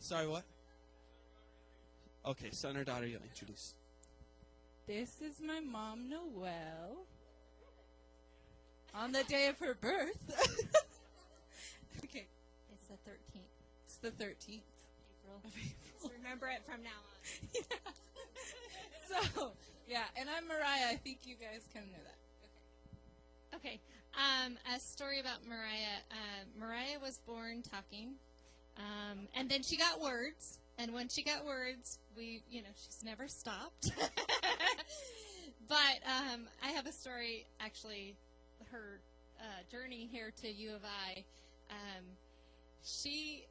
Sorry, what? Okay, son or daughter, you'll introduce. This is my mom, Noelle, on the day of her birth. Okay. It's the 13th. It's the 13th. April. Remember it from now on. Yeah. So, yeah, and I'm Mariah. I think you guys kind of know that. Okay. A story about Mariah. Mariah was born talking, and then she got words. And when she got words, she's never stopped. But I have a story, actually, her journey here to U of I. She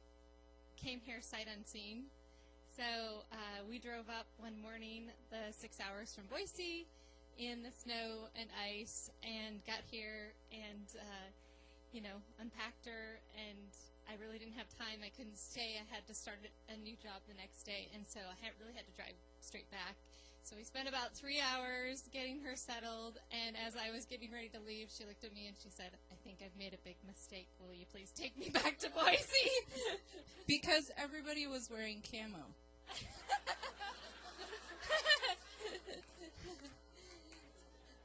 came here sight unseen. So we drove up one morning, the 6 hours from Boise, in the snow and ice, and got here and, unpacked her. And I really didn't have time. I couldn't stay. I had to start a new job the next day, and so I really had to drive straight back. So we spent about 3 hours getting her settled, and as I was getting ready to leave, she looked at me and she said, I think I've made a big mistake. Will you please take me back to Boise? Because everybody was wearing camo.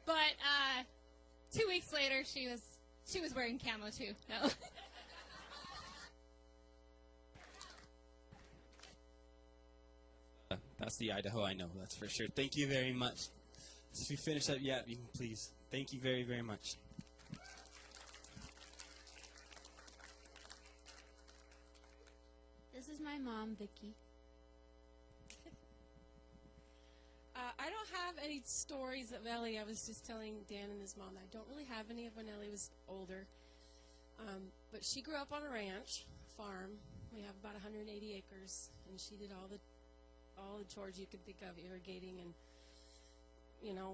But 2 weeks later, she was wearing camo too. No. That's the Idaho I know, that's for sure. Thank you very much. If you finish up yet, you can please. Thank you very, very much. This is my mom, Vicki. I don't have any stories of Ellie. I was just telling Dan and his mom that I don't really have any of when Ellie was older. But she grew up on a ranch farm. We have about 180 acres, and she did all the chores you could think of, irrigating and,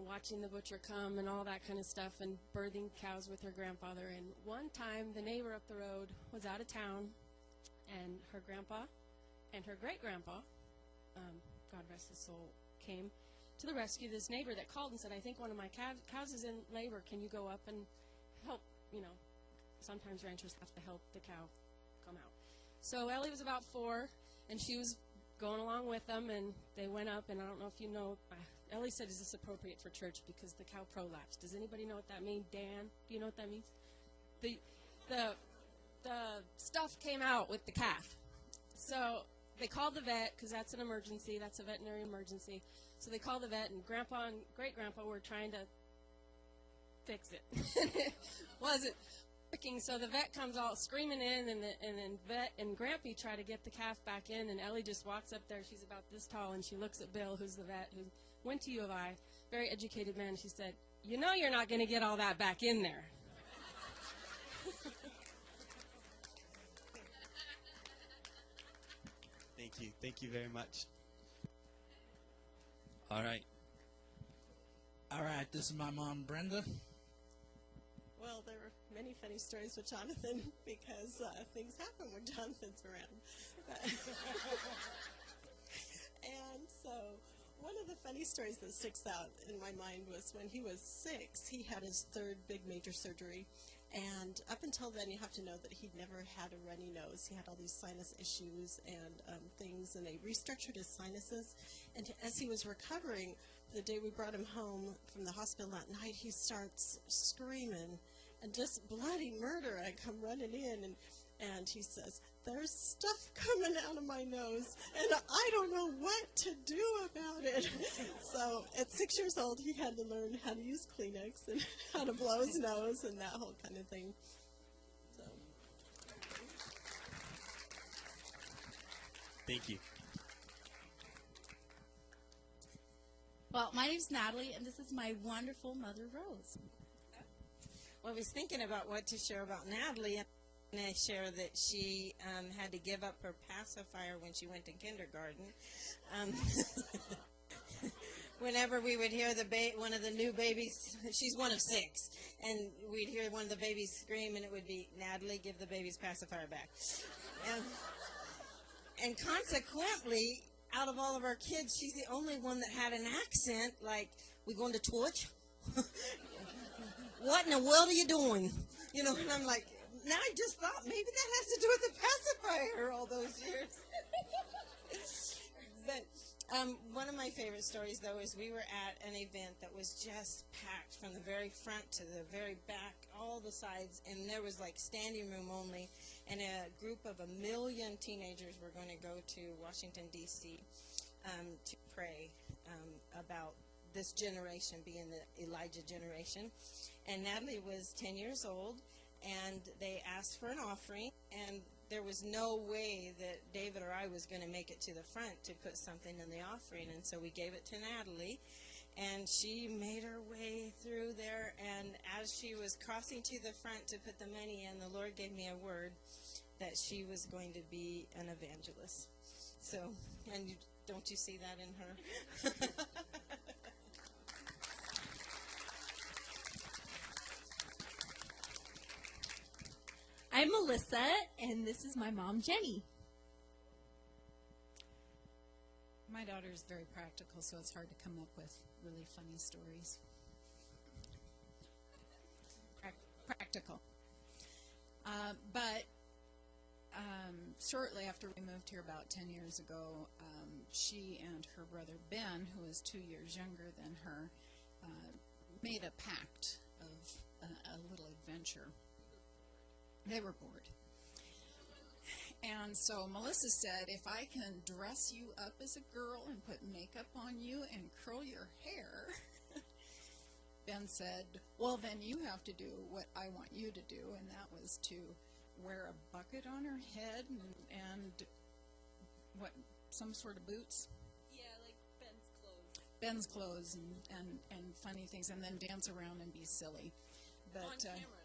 watching the butcher come and all that kind of stuff, and birthing cows with her grandfather. And one time, the neighbor up the road was out of town, and her grandpa and her great-grandpa, God rest his soul, came to the rescue. This neighbor that called and said, I think one of my cows is in labor. Can you go up and help? Sometimes ranchers have to help the cow come out. So Ellie was about 4, and she was going along with them, and they went up, and I don't know if you know, Ellie said, is this appropriate for church, because the cow prolapsed. Does anybody know what that means? Dan, do you know what that means? The stuff came out with the calf. So they called the vet, because that's an emergency. That's a veterinary emergency. So they called the vet, and Grandpa and Great-Grandpa were trying to fix it. It wasn't working, so the vet comes all screaming in, and then vet and Grampy try to get the calf back in, and Ellie just walks up there. She's about this tall, and she looks at Bill, who's the vet, who went to U of I, very educated man. She said, you know you're not going to get all that back in there. Thank you. Thank you very much. All right. All right, this is my mom, Brenda. Well, there were many funny stories with Jonathan because things happen when Jonathan's around. And so one of the funny stories that sticks out in my mind was when he was 6, he had his 3rd big major surgery. And up until then, you have to know that he'd never had a runny nose. He had all these sinus issues and things, and they restructured his sinuses. And as he was recovering, the day we brought him home from the hospital that night, he starts screaming and just bloody murder. I come running in, and he says, there's stuff coming out of my nose, and I don't know what to do about it. So at 6 years old, he had to learn how to use Kleenex and how to blow his nose and that whole kind of thing. So. Thank you. Well, my name's Natalie, and this is my wonderful mother, Rose. Well, I was thinking about what to share about Natalie, and I share that she had to give up her pacifier when she went to kindergarten. Whenever we would hear one of the new babies, she's one of 6, and we'd hear one of the babies scream, and it would be, Natalie, give the baby's pacifier back. And consequently, out of all of our kids, she's the only one that had an accent, like, we going to church? What in the world are you doing? And I'm like, now I just thought maybe that has to do with the pacifier all those years. one of my favorite stories, though, is we were at an event that was just packed from the very front to the very back, all the sides, and there was like standing room only, and a group of 1 million teenagers were going to go to Washington, D.C. To pray about this generation being the Elijah generation. And Natalie was 10 years old, and they asked for an offering, and there was no way that David or I was going to make it to the front to put something in the offering, and so we gave it to Natalie, and she made her way through there, and as she was crossing to the front to put the money in, the Lord gave me a word that she was going to be an evangelist. So, and don't you see that in her? I'm Melissa, and this is my mom, Jenny. My daughter is very practical, so it's hard to come up with really funny stories. Practical. But shortly after we moved here about 10 years ago, she and her brother Ben, who is 2 years younger than her, made a pact of a little adventure. They were bored. And so Melissa said, if I can dress you up as a girl and put makeup on you and curl your hair, Ben said, well, then you have to do what I want you to do, and that was to wear a bucket on her head and what, some sort of boots? Yeah, like Ben's clothes. Ben's clothes and funny things, and then dance around and be silly. But, on camera.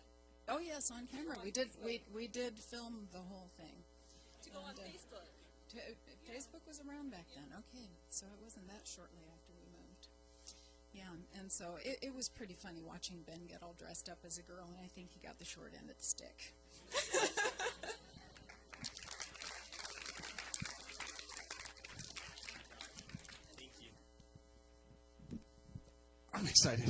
Oh yes, on camera. We did film the whole thing. To go on Facebook. Facebook was around back then. Okay, so it wasn't that shortly after we moved. Yeah, and so it was pretty funny watching Ben get all dressed up as a girl, and I think he got the short end of the stick. Thank you. I'm excited.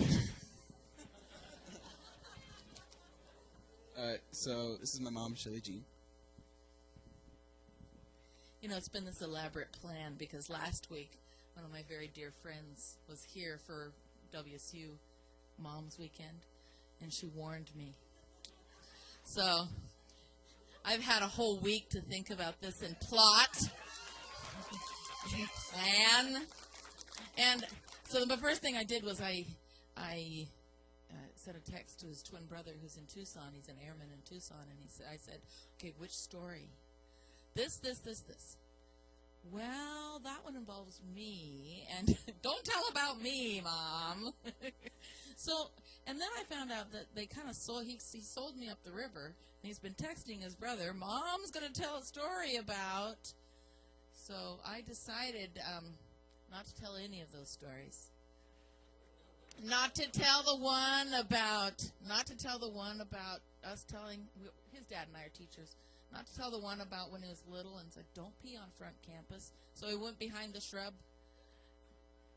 So this is my mom, Shelly Jean. You know, it's been this elaborate plan because last week one of my very dear friends was here for WSU Mom's Weekend, and she warned me. So I've had a whole week to think about this and plot, plan. And so the first thing I did was I sent a text to his twin brother who's in Tucson. He's an airman in Tucson, and I said, okay, which story? This. Well, that one involves me, and don't tell about me, Mom. So, and then I found out that they kind of he sold me up the river, and he's been texting his brother, Mom's going to tell a story about. So I decided not to tell any of those stories. Not to tell the one about us telling, his dad and I are teachers, not to tell the one about when he was little and said, don't pee on front campus. So he went behind the shrub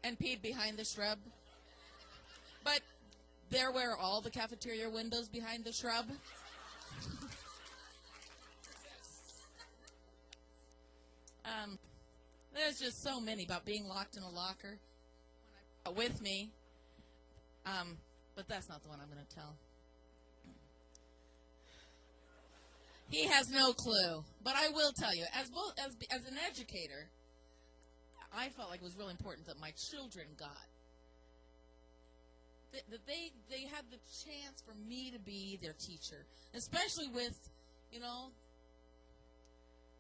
and peed behind the shrub. But there were all the cafeteria windows behind the shrub. There's just so many about being locked in a locker with me. But that's not the one I'm going to tell. He has no clue. But I will tell you, as an educator, I felt like it was really important that my children got. That they had the chance for me to be their teacher. Especially with,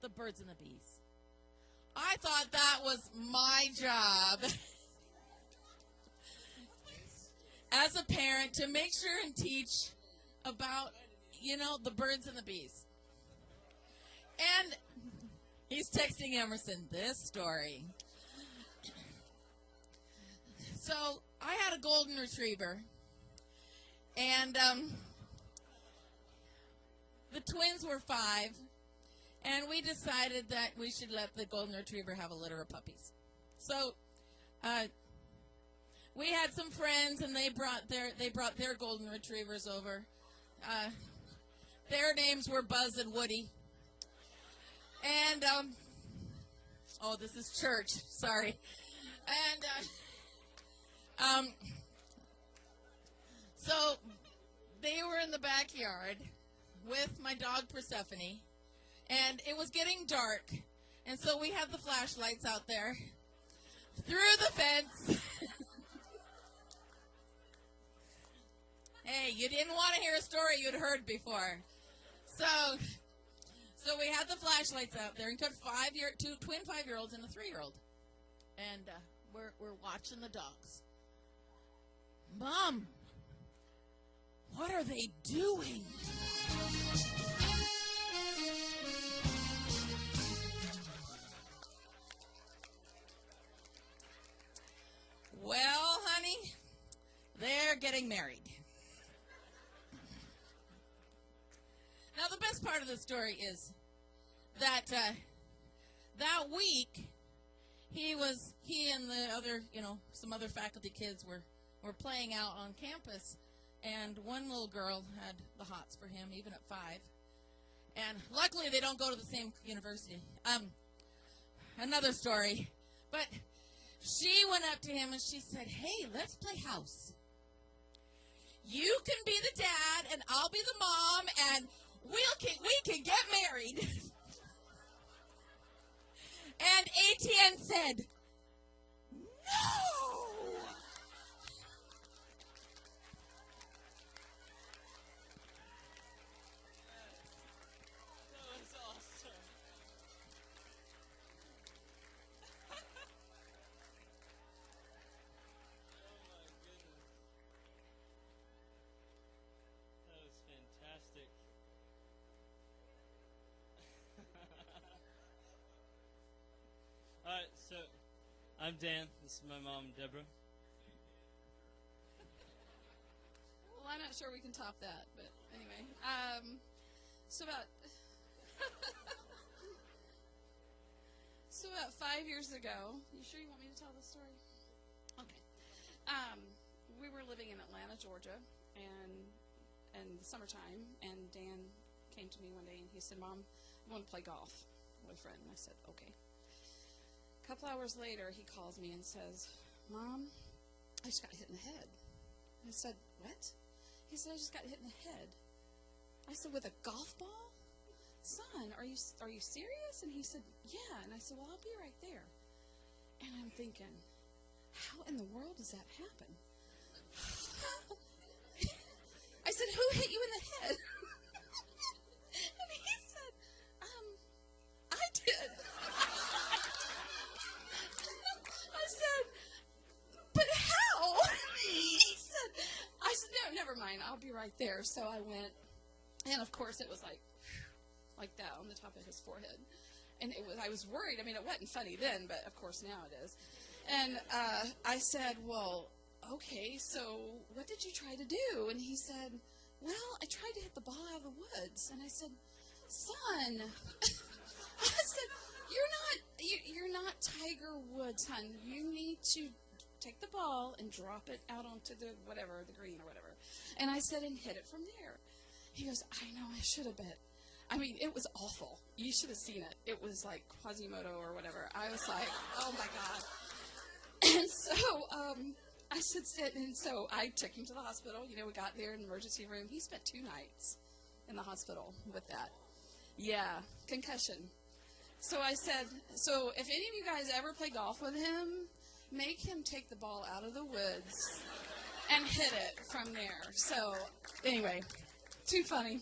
the birds and the bees. I thought that was my job as a parent to make sure and teach about, the birds and the bees. And he's texting Emerson this story. So I had a golden retriever, and the twins were 5, and we decided that we should let the golden retriever have a litter of puppies. So we had some friends, and they brought their golden retrievers over. Their names were Buzz and Woody. And this is church. Sorry. And so they were in the backyard with my dog Persephone, and it was getting dark, and so we had the flashlights out there through the fence. Hey, you didn't want to hear a story you'd heard before. So we had the flashlights out there, and took two twin 5-year-olds and a 3-year-old, and we're watching the dogs. Mom, what are they doing? Well, honey, they're getting married. Now, the best part of the story is that that week, he and the other, some other faculty kids were playing out on campus, and one little girl had the hots for him, even at 5. And luckily, they don't go to the same university. Another story. But she went up to him and she said, "Hey, let's play house. You can be the dad, and I'll be the mom, and we can get married." And ATN said, "No." That was awesome. Oh my goodness. That was fantastic. Alright, so I'm Dan. This is my mom, Debra. Well, I'm not sure we can top that, but anyway. So about 5 years ago, you sure you want me to tell the story? Okay. We were living in Atlanta, Georgia, and in the summertime, and Dan came to me one day and he said, "Mom, I want to play golf with a friend." And I said, "Okay." A couple hours later, he calls me and says, "Mom, I just got hit in the head." I said, "What?" He said, "I just got hit in the head." I said, "With a golf ball? Son, are you serious?" And he said, "Yeah." And I said, "Well, I'll be right there." And I'm thinking, how in the world does that happen? I said, "Who hit you in the head?" And he said, "I did." I said, "But how?" I said, "No, never mind. I'll be right there." So I went, and of course it was like that on the top of his forehead. And I was worried. I mean, it wasn't funny then, but of course now it is. And I said, "Well, okay, so what did you try to do?" And he said, "Well, I tried to hit the ball out of the woods." And I said, "Son," I said, you're not Tiger Woods, son. You need to take the ball and drop it out onto the green or whatever." And I said, "And hit it from there." He goes, "I know, I should have bet." I mean, it was awful. You should have seen it. It was like Quasimodo or whatever. I was like, oh my God. And so I said, "Sit." And so I took him to the hospital. We got there in the emergency room. He spent 2 nights in the hospital with that. Yeah, concussion. So I said, so if any of you guys ever play golf with him, make him take the ball out of the woods and hit it from there. So anyway, too funny.